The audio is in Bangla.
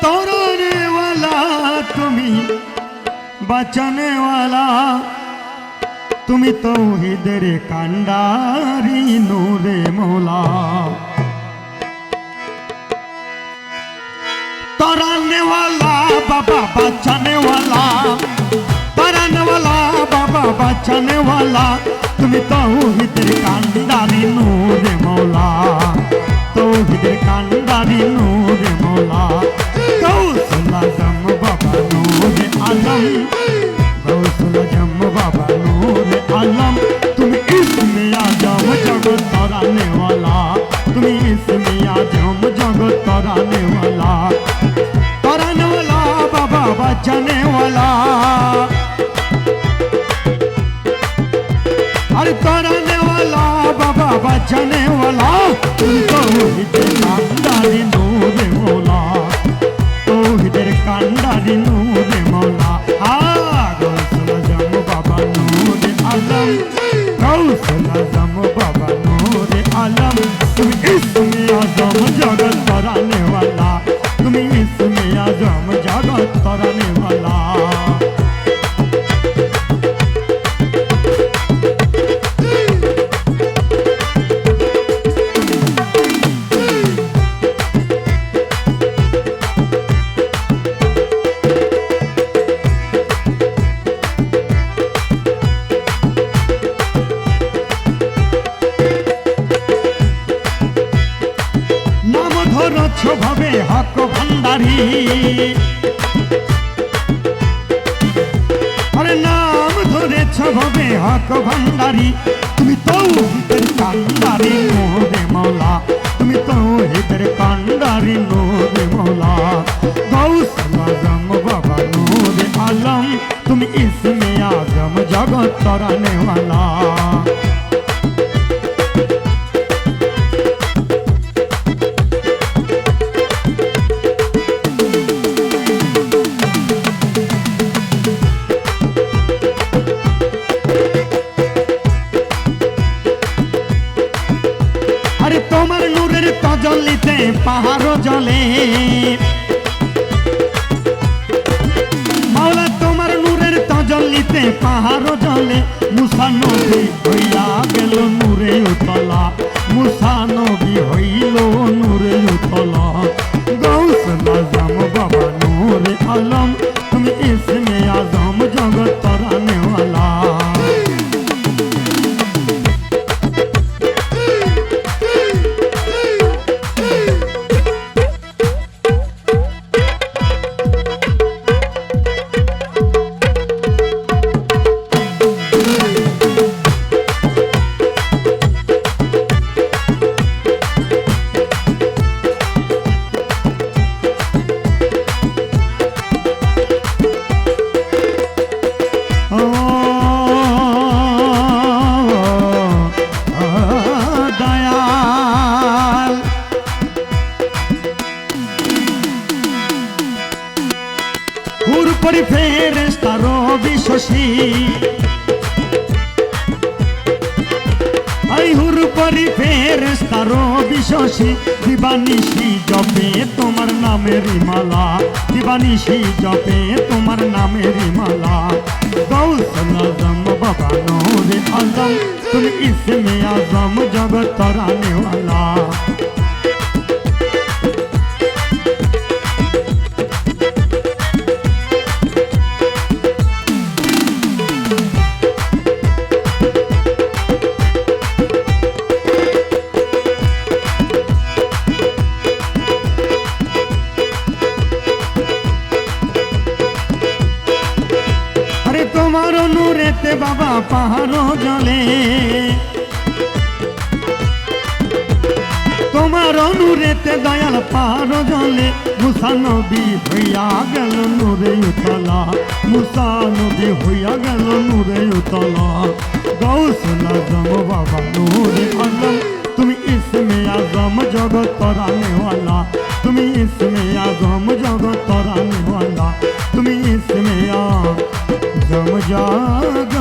तोड़ने वाला तुम्हें बचाने वाला तुम्हें तौहीदेर कांडारी नूरे मौला तोड़ने वाला बाबा बचाने वाला तोड़ने वाला बाबा बचाने वाला तुम्हें तौहीदेर कांडारी नूरे मौला तौहीदेर कांडारी नूरे मौला गौसुल आज़म बाबा नूरे आलम गौसुल आज़म बाबा नूरे आलम तुम इस्मे आज़म जगत तराने वाला तुम इस्मे आज़म जगत तराने वाला बाबा बचाने वाला अरे तराने वाला बाबा बचाने वाला तुम तौहीदेर कांडारी नूरे मौला तौहीदेर कांडारी नूरे मौला गौसुल आज़म बाबा नूरे आलम गौसुल आज़म बाबा नूरे आलम तुम इस्मे आज़म जगत तराने वाला तुम इस्मे आज़म जगत तराने वाला ভাবে হক ভান্ডারি আরে নাম ধরেছ ভাবে হক ভান্ডারি তুমি তৌহিদের কান্ডারি নূরে মওলা তুমি তৌহিদের কান্ডারি নূরে মওলা গৌসুল আজম বাবা নূরে আলম তুমি ইসমে আজম জগৎ তরানে ওয়ালা তোমার নূরের তজল্লিতে পাহাড় জলে মাওলা তোমার নূরের তজল্লিতে পাহাড় জলে মুসা নবী হইয়া গেল নূরে উতলা মুসা নবী হইল নূরে উতলা গৌসুল আজম বাবা নূরে আলম তুমি ইসমে আজম জগৎ তরানে ওয়ালা হুরপরি ফেরেশতার বিশ্বসী আই হুরপরি ফেরেশতার বিশ্বসী দিবানিশি জপে তোমার নামের মালা দিবানিশি জপে তোমার নামের মালা গৌসুল আজম বাবা নূরে আলম তুমি ইসমে আজম জগৎ তরানে ওয়ালা তোমার নূরেতে বাবা পাহাড় জলে তোমার নূরেতে দয়াল পাহাড় জলে মুসা নবী হইয়া গেল নূরে উতলা মুসা নবী হইয়া গেল নূরে উতলা গৌসুল আজম বাবা নূরে আলম তুমি ইসমে আজম জগৎ তরানে ওয়ালা তুমি ইসমে আজম জগৎ তরানে ওয়ালা তুমি ইসমে আজম জগৎ